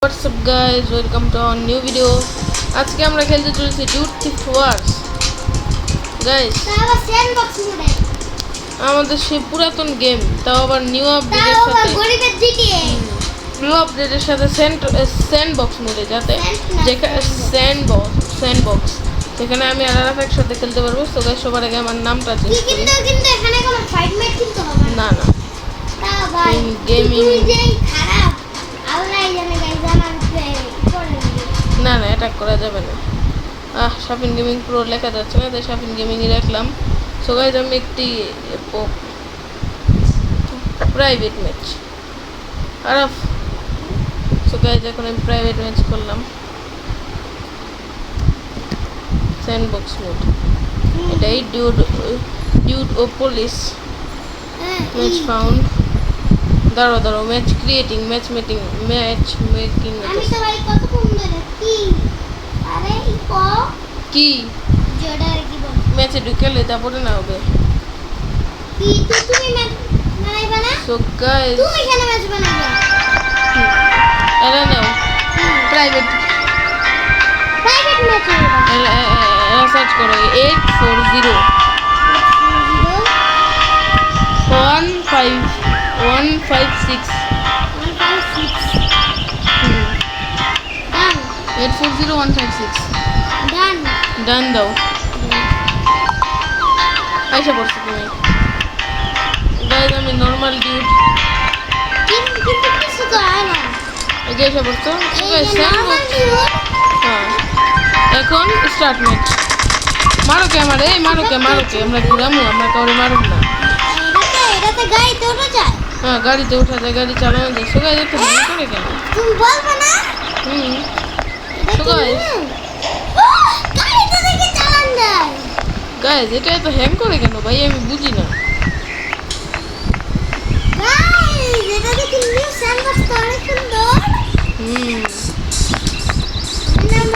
WhatsApp guys, welcome to our new video. আজকে আমরা খেলতে চলেছি ডুড থিফট ওয়ার্স গাইজ। আমাদের সেই পুরাতন গেম, তাও আবার নিউ আপডেটের সাথে স্যান্ডবক্স মোডে, যাতে স্যান্ডবক্স সেখানে আমি আর আরাফ একসাথে খেলতে পারবো। তো গাইজ সবার আগে আমার নামটা চেঞ্জ করি। না না, গেমিং না না, এটা করা যাবে না। শাফিন গেমিং প্রো লেখা যাচ্ছে না, তাই শাফিন গেমিংই রাখলাম। সো গাইজ আমি একটি private match Araf. So guys এখন আমি প্রাইভেট ম্যাচ করলাম স্যান্ডবক্স মোড। এটাই ডিউড ও পুলিশ ম্যাচ ফাউন্ড। দাঁড়াও ম্যাচ ক্রিয়েটিং ম্যাচ মেকিং কি ম্যাচে ঢুকেলে তারপরে না হবে। সো গাইস এরা নাও প্রাইভেট ম্যাচ সার্চ করো 840 156 840 156 ডান দাও। আইসা পড়ছো তুমি গাইজ, আমি নর্মাল ডিউড এই যে এসে পড়ছো। হ্যাঁ, এখন স্টার্ট ম্যাচ। মারো কে আমার, এই মারো কে আমরা ঘুরামু, আমরা কাউরে মারুম না। হ্যাঁ, গাড়িতে ওঠা যায়, গাড়ি চালানো যায়। সো গাইজ এত হ্যাং করে কেন? সো গাইজ এটা এত হ্যাং করে কেন ভাই, আমি বুঝি না।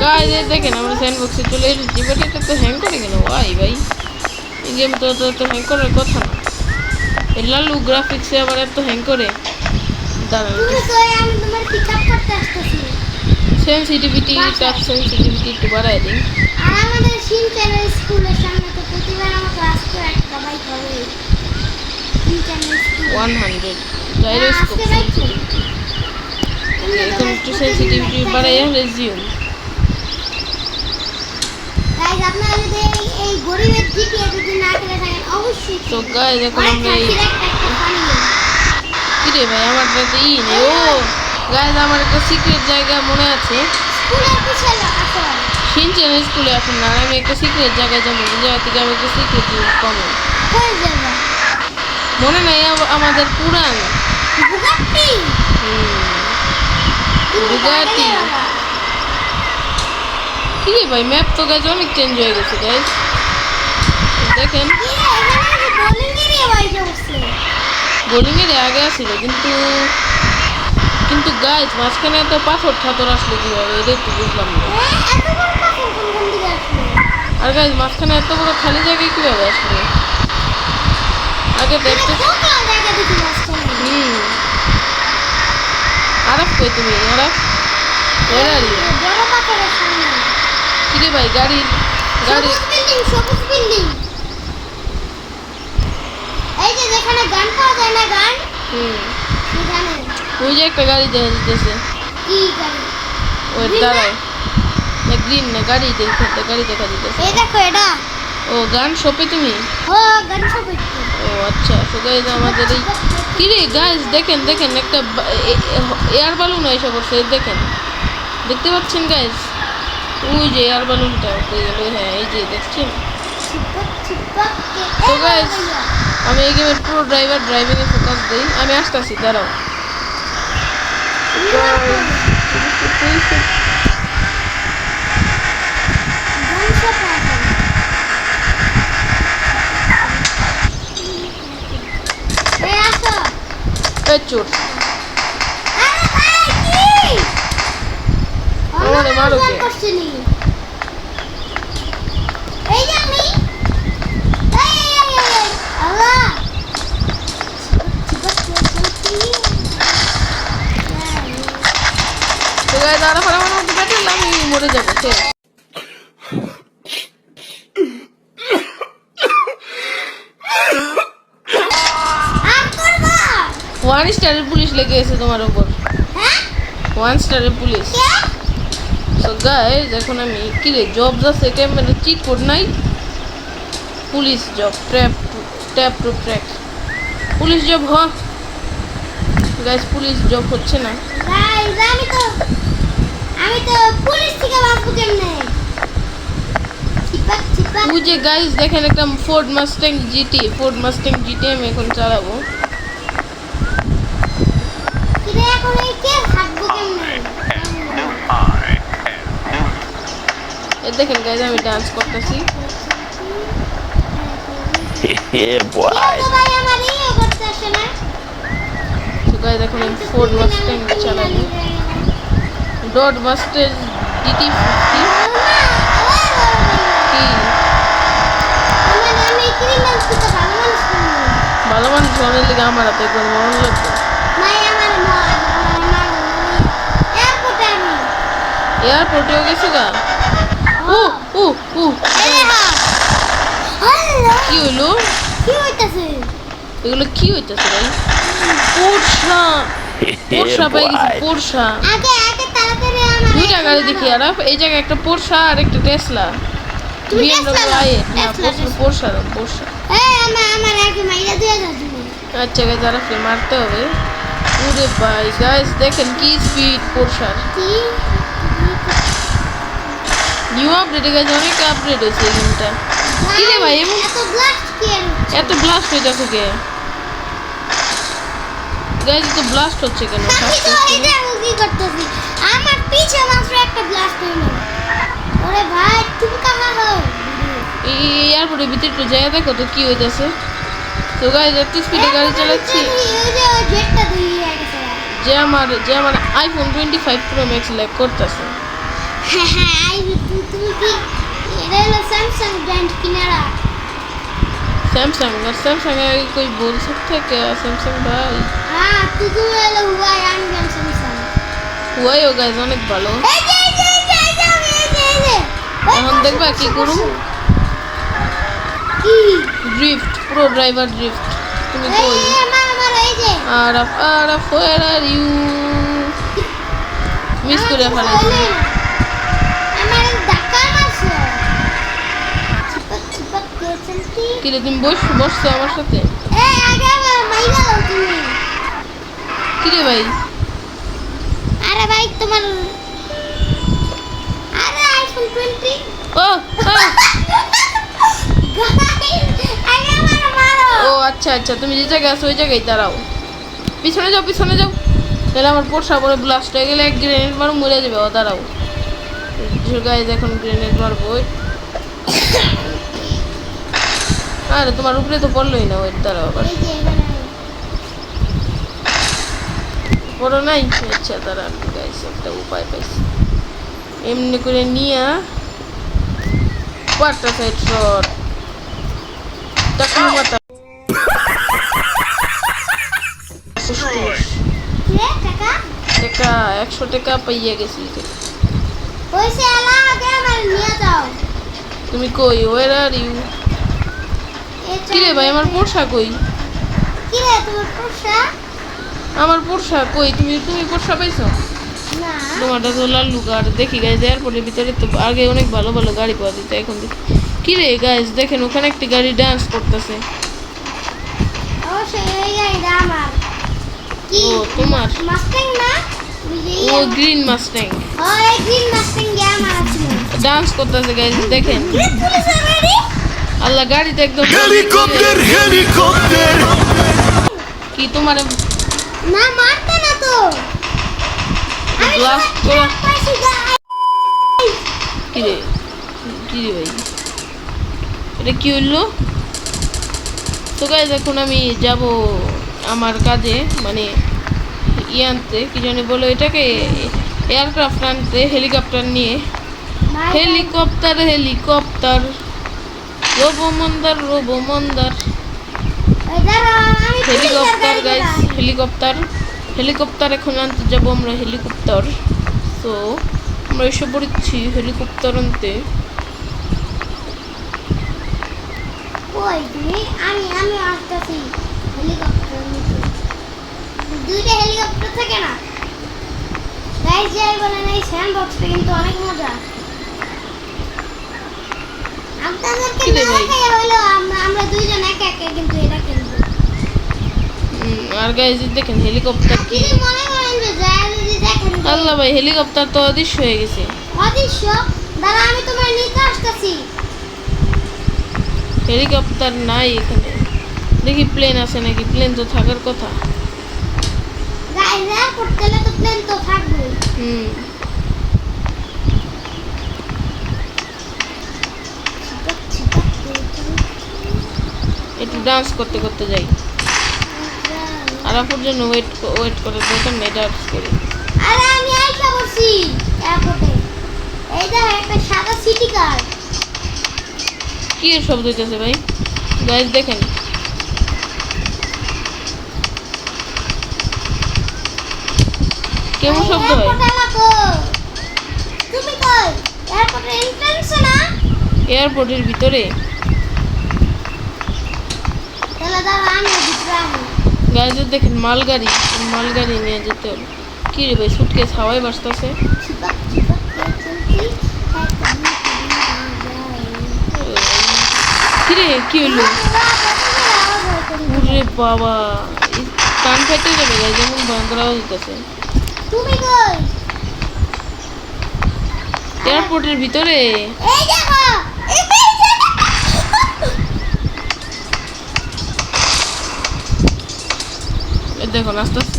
গাইজ দেখেন আমরা স্যান্ডবক্সে চলে এসেছি, বাট এটা তো হ্যাং করে কেন ভাই? এই গেম তো হ্যাং করার কথা না। এই লালু গ্রাফিক্সে আবার এত হ্যাং করে। সেন্সিটিভিটি, টাচ সেন্সিটিভিটি একটু বাড়ায় দিন। আমাদের শিনচ্যানের স্কুলের সামনে তো প্রতিবার ক্লাস করে একটা বাইক হবে। শিনচ্যানের স্কুল 100 জাইরোস্কোপ সেন্সিটিভিটি। এখন একটু সেন্সিটিভিটি বাড়াইয়া রেজিউম। গাইস আপনারা যদি এই গরিবের জিটিএ যদি না খেলে থাকেন অবশ্যই। তো গাইস এখন আমরা এই কি রে ভাই, আমার কাছে ই নেই। ও গাইস আমার একটা সিক্রেট জায়গা মনে আছে, স্কুলের পিছনে আছে। শিনচ্যানের স্কুলে আসেন না, আমি একটা সিক্রেট জায়গায় যাবো, জায়গা থেকে আমি একটা সিক্রেট জিনিস পাবো। কোন জায়গা মনে নাই আমাদের পুরান বুগাটি। বুগাটি কি রে ভাই, ম্যাপ তো গাইজ অনেক চেঞ্জ হয়ে গেছে গাইজ। দেখেন বোলিং এর আগে আসছিল, কিন্তু গাইজ মাঝখানে এত পাথর ঠাথর আসলো কিভাবে, এটা একটু বুঝলাম না। আর গাইজ মাঝখানে এত বড় খালি জায়গায় কিভাবে আসলো? আগে দেখতে আরাফ কই তুমি? আরাফ কি রে ভাই, গাড়ি সবুজ বিল্ডিং এই যে যেখানে গান পাওয়া যায় না, গান সেখানে ওই যে একটা গাড়ি দেখা যাচ্ছে। কি গাড়ি? ওই দাঁড়াও, না গ্রিন না, গাড়ি দেখা যাচ্ছে। এই দেখো এটা। ও গান শপে তুমি? ও গান শপে। ও আচ্ছা। সো গাইজ আমাদের এই কি রে গাইজ দেখেন একটা এয়ার বালুন এসে পড়ছে, দেখেন, দেখতে পাচ্ছেন গাইজ? ওই যে এয়ার বালুনটা হয়ে গেল। হ্যাঁ এই যে দেখছেন। তো গাইজ আমি এই গেমের পুরো ড্রাইভিংয়ে ফোকাস দিই। আমি আসতেছি, দাঁড়াও। চোর মারো কে? গাইজ আরাফ আমার মধ্যে ব্যাটেল আমি মরে যাবো শেষ। আর করবা 1 স্টারের পুলিশ লেগে গেছে তোমার উপর, হ্যাঁ 1 স্টারের পুলিশ। কে সো গাইজ এখন আমি কি রে জব যাচ্ছে ক্যামেরা চিট কোড নাই, police job tap two track police job হ গাইজ, পুলিশ জব হচ্ছে না। গাইস আমি তো পুলিশ থেকে বাঁচবো কেমনে চিপাক চিপাক ওই যে গাইজ দেখেন একটা ফোর্ড মাস্ট্যাং জিটি আমি এখন চালাবো। কিরে এখন এই কে হাঁটবো কেমনে এ দেখেন গাইজ আমি ডান্স করতেছি। Yeah, boy. কেউ তো ভাই আমার ইয়ে করতে আসে না তো গাইজ এখন আমি ফোর্ড মাস্ট্যাং চালাবো, ডট মাস্টার জিটি 50। কি আমি ক্রিমিনাল থেকে ভালো মানুষ ভালো মানুষ করবো অনেক লেগে আমার হাতে একবার মরণ লাগবে। নাই আমার এয়ারপোর্টে আমি এয়ারপোর্টেও গেছো গা? ও ও ও হ্যালো কি হইলো? কি হইতাছে এগুলো কি হইতেছে ভাই? পোরশা Yeah, পাই গেছি, boy. পোরশা আগে তাড়াতাড়ি আমার দুইটা গাড়ি দেখি আর এই জায়গায় একটা পোরশা আর একটা টেসলা, তুমি BMW Tesla আই নাও? না Tesla, পোরশা। এই আমার আগে মাইরা দিয়ে দাও তুমি আচ্ছা গাইজ যারা ফ্রি মারতে হবে। ওরে ভাই গাইজ দেখেন কি স্পিড পোরশার। কি নিউ আপডেটে গাইজ অনেক আপডেট হয়েছে এই গেমটা। কি রে ভাই এমন এত ব্লাস্ট কি আর এত ব্লাস্ট হইতেছে কে গাইজ? তো ব্লাস্ট হচ্ছে কেন? আমি তো এই দেখো কি করতেছি আমার পিছে মাত্র একটা ব্লাস্ট হইলো ওরে ভাই তুমি কাহা হো এই এয়ারপোর্টের ভিতরে একটু যাই দেখো তো কি হইতেছে। তো গাইজ এত স্পিডে গাড়ি চালাচ্ছি ওই যে জেটটা দিয়ে গেছে যে আমার আইফোন 25 প্রো ম্যাক্স ল্যাগ করতেছে। হ্যাঁ হ্যাঁ তুমি কি এটা হলো স্যামসাং ব্র্যান্ড কিনারা सैमसंग है कोई बोल सकता है क्या सैमसंग भाई? হ্যাঁ তুই হলো হুয়াই আমি স্যামসাং हुआ ही होगा অনেক ভালো। এই যে এখন দেখবা কি করুম? কি ড্রিফট প্রো ড্রাইভার ড্রিফট। তুমি এই কই? মার এই যে Araf where are you? Miss করে ফেলেছি। আমার ধাক্কা মারছে চিপক গেছেন কি কি রে তুমি বসছো আমার সাথে? এই আগে মাইরা দাও তুমি কি রে ভাই? আরে ভাই তোমার আরে আইফোন 20 ও আগে আমার মারো ও আচ্ছা তুমি যে জায়গায় আছো ওই জায়গায় দাঁড়াও। পিছনে যাও তাহলে আমার পোর্শা পরে ব্লাস্ট হয়ে গেলে এক গ্রেনেড মারো মরে যাবে। ও দাঁড়াও গাইজ এখন গ্রেনেড মারবো। আরে তোমার উপরে তো পড়লোই না, ওই দাঁড়াও আবার এই যে এখানে পড়ো নাই। আচ্ছা তারা গাইজ একটা উপায় পাইছি, এমনি করে নিয়ে পাঁচটা সাইড শট টাকা মাথা কে টাকা টাকা 100 টাকা পাইয়া গেছি। ওইসে আলা আগে আমার নিয়ে যাও তুমি কই? Where are you? কি রে ভাই আমার পোর্শা কই? কি রে তোমার পোষা আমার পোর্শা কই? তুমি পোর্শা পাইছো? না তোমারটা তো লাল্লু কার। দেখি গাইজ এয়ারপোর্টের ভিতরে তো আগে অনেক ভালো গাড়ি পাওয়া যেত, এখন দেখি কি রে গাইজ দেখেন ওখানে একটি গাড়ি ডান্স করতেছে। অবশ্যই এই গাড়িটা আমার কি ও তোমার? মাস্টাং না ও গ্রিন মাস্ট্যাং ওই গ্রিন মাস্টাং গে আমার আছে ডান্স করতেছে গাইজ দেখেন। পুলিশ গাড়ি আল্লাহ গাড়িতে একদম Helicopter, helicopter. কি তোমার না মারতে না তো আমি ব্লাস্ট করা? পাইছি কি রে ভাই এটা কি হইলো? তো গাইজ এখন আমি যাব আমার কাজে, মানে আনতে কি জানি বলো এটাকে, এয়ারক্রাফট আনতে, হেলিকপ্টার নিয়ে। হেলিকপ্টার রোবোমন্দার হেলিকপ্টার গাইজ হেলিকপ্টার এখন আনতে যাবো আমরা হেলিকপ্টার। তো আমরা এসে পড়েছি হেলিকপ্টার আনতে। কই তুমি আমি আসতেছি হেলিকপ্টার নিতে। দুইটা হেলিকপ্টার থাকে না গাইস, যাই বলেন এই স্যান্ডবক্সটা কিন্তু অনেক মজা। আপনাদেরকে কি রে না ভাই? দেখাই হলো আমরা দুইজন একা একা কিন্তু এটা খেলবো। আর গাইজ দেখেন হেলিকপ্টার কি, যদি মনে করেন যে যায় যদি দেখেন যে আল্লাহ ভাই হেলিকপ্টার তো অদৃশ্য হয়ে গেছে। অদৃশ্য, দাঁড়া আমি তোমার নিতে আসতেছি। হেলিকপ্টার নাই এখানে, দেখি প্লেন আছে নাকি, প্লেন তো থাকার কথা। গাইস এয়ারপোর্ট গেলে তো প্লেন তো থাকবেই। হুম একটু ডান্স করতে করতে যাই, আর আপুর জন্য ওয়েট করে দেখেন না, ডান্স করি। আরে আমি আইসা বসছি এয়ারপোর্টে। এই যে একটা সাদা সিটি কার। কি এর শব্দ হইতেছে ভাই? গাইজ দেখেন কেমন শব্দ হয়। তুমি কই? এয়ারপোর্টের এন্ট্রান্সে না? এয়ারপোর্টের ভিতরে তাহলে দাঁড়া আমি ভিতরে আসি। গাইজ দেখেন মালগাড়ি, মালগাড়ি নিয়ে যেতে হবে। কি রে ভাই সুটকেস হাওয়ায় বাজতেছে। চিপাক চিপাক করে চলছি, একদম কি রে কি হইলো? ওরে বাবা, এই কান ফেটে যাবে গাইজ, যেমন ভয়ঙ্কর আওয়াজ হইতেছে। তুমি কই? এয়ারপোর্টের ভিতরে এই দেখো, এই দেখো। দেখুন আস্তে আস্তে।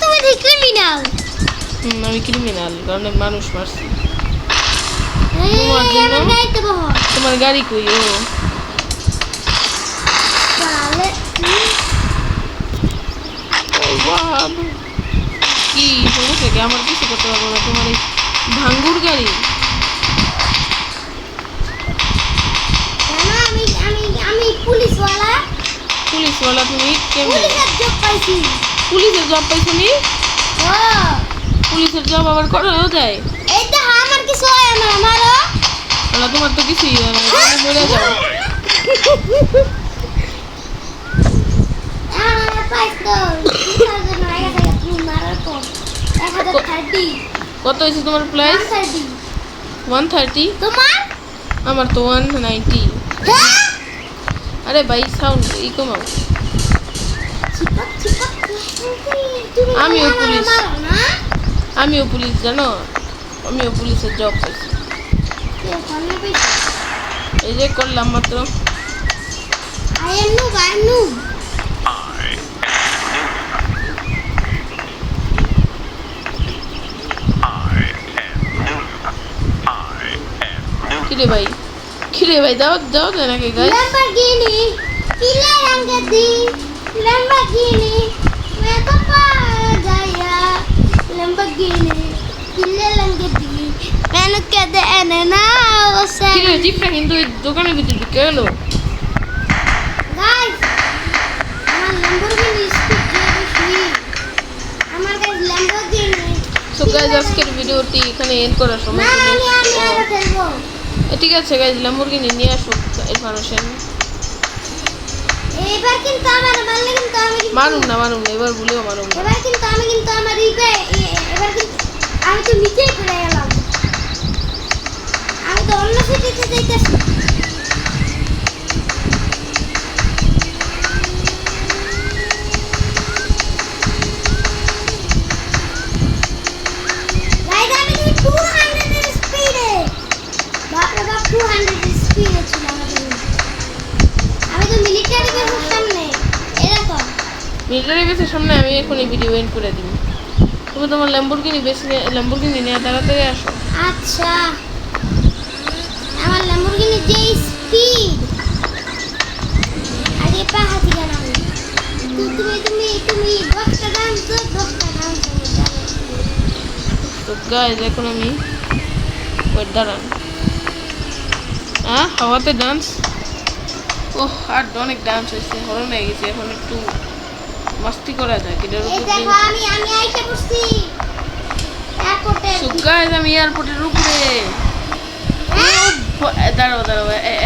তুমি যে ক্রিমিনাল। আমি ক্রিমিনাল, কারণ আমি মানুষ মারছি। এই তোমার জন্য? আমার গাড়িতে বহো। তোমার গাড়ি কই? ও তাহলে বাবা, কি সমস্যা কি? আমার কিছু করতে পারবো না, তোমার এই ভাঙ্গুর গাড়ি। কেন আমি পুলিশওয়ালা। পুলিশওয়ালা তুমি কেমন? পুলিশের জব পাইছি। পুলিশের জব পাইছো নি? ও পুলিশের জব আবার করাও যায়? এই তো আমার কিছু হয় না, আমারও না তোমার তো কিছুই হয় না, তুমি মরে যাও। আমার প্রাইস তো 2000 হয়ে গেছে তুমি মারার পর 1030 কত হয়েছে তোমার প্রাইস? 130 130। তোমার। আমার তো 190। হ্যাঁ আরে ভাই সাউন্ড ই কমাও। চিপক চিপক তুমি আমিও আমার পুলিশ। মারো না। আমিও পুলিশ জানো, আমিও পুলিশের জব পাইছি। কে ফোনে পেয়েছে? এই যে করলাম মাত্র। I am noob. কিরে ভাই, কিরে ভাই, যাও যাও যায় নাকি guys? Lamborghini, pile rang di Lamborghini, मैं तो पा गया Lamborghini, pile rang di मैंने कहते हैं ना उसे কিরে জিপটা কিন্তু এই দোকানের ভিতরে ঢুকে গেল। guys আমার Lamborghini স্পিড যে বেশি আমার কাছে Lamborghini সো গাইস আজকের ভিডিওটি এখানে এন্ড করার সময় না চলে আমি এসেছে। আরো খেলবো ঠিক আছে গাইস, ল্যাম্বরগিনি নিয়ে আসুক ইরফান হোসেন। এবার কিন্তু আমার মারলে কিন্তু আমি মারুন না, এবার ভুলেও মারুন না। এবার কিন্তু আমার এবার কিন্তু আমি তো নিচেই পড়ে গেলাম। আমি তো অন্য সিটিতে যাইতেছি। গাইস আমি কিন্তু 200 এর স্পিডে, বাপরে বাপ 200 এর স্পিডে ছিলাম আমি তো মিলিটারি বেসের সামনে। এরকম মিলিটারি বেসের সামনে আমি এখন এই ভিডিও এন্ড করে দিব। তুমি তোমার ল্যাম্বরগিনি নিয়ে তাড়াতাড়ি আসো। আচ্ছা আমার ল্যাম্বরগিনি যে স্পিড আগে পাহাড়ি গানা তুমি 10টা ডান্স 10টা ডান্স তো গাইস এখন আমি ওয়েট দাঁড়ান। হাওয়াতে ডান্স। ওহ আর অনেক ডান্স হয়েছে, হরণ হয়ে গেছে, এখন একটু মাস্তি করা যায় এটার এই উপর দেখো দিয়ে। আমি আইসা পড়ছি এয়ারপোর্টে সো গাইস আমি এয়ারপোর্টের উপরে দাঁড়াও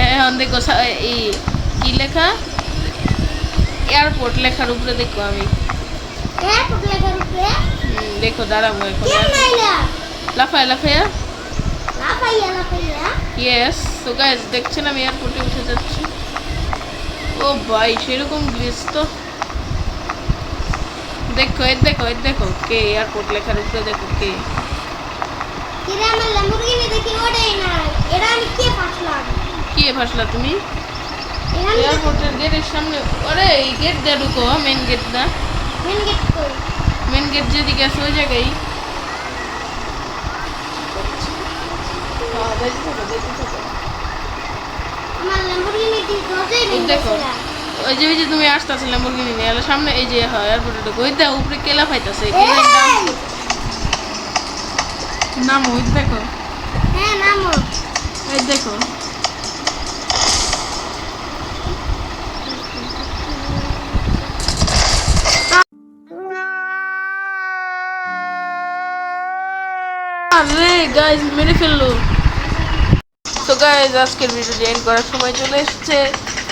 এখন দেখো এই কি লেখা এয়ারপোর্ট লেখার উপরে দেখো আমি এয়ারপোর্ট লেখার উপরে দেখো দাঁড়াবো এখন কেমন আইলা লাফায়া লাফাইয়া ইয়েস সো গাইস দেখছেন আমি এয়ারপোর্টে উঠে যাচ্ছি ও ভাই সেরকম গ্লিচ তো দেখো দেখো কে এয়ারপোর্ট লেখার উপরে দেখো কে কিরে আমার ল্যাম্বরগিনি দেখি ওড়েই না এরা আমি কে ফাসলাম কি ভাসলা তুমি এরা আমি এয়ারপোর্টের গেটের সামনে আরে এই গেট দিয়ে ঢুকো মেন গেট না মেন গেট কই মেন গেট যেদিকে আছে ওই জায়গায় আমার ল্যাম্বরগিনি দি দরজায় এই দেখো নিয়ে ওই যে তুমি আসতেছিলে ল্যাম্বরগিনি নিয়ে এলো সামনে এই যে হয় এয়ারপোর্টে ঢুকো ওই দেখো উপরে কেলা ফাইতাছে নাম ওই দেখো হ্যাঁ নামো এই দেখো আরে গাইস মেরে ফেললো তো গাইস আজকের ভিডিওটি এন্ড করার সময় চলে এসেছে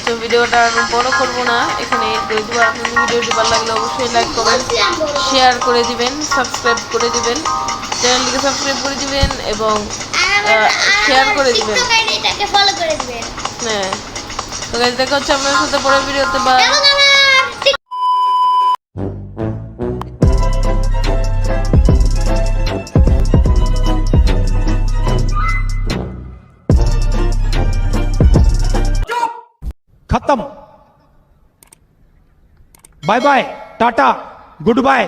তো ভিডিওটা আর বড় করবো না এখানে এন্ড করে দিব আপনাদের ভিডিওটি ভালো লাগলে অবশ্যই লাইক কমেন্ট শেয়ার করে দিবেন সাবস্ক্রাইব করে দিবেন চ্যানেলটিকে সাবস্ক্রাইব করে দিবেন এবং শেয়ার করে দিবেন টিকটক আইডিটাকে ফলো করে দিবেন হ্যাঁ তো গাইস দেখা হচ্ছে আপনাদের সাথে পরের ভিডিওতে বা এবং আমার खत्म bye bye tata good bye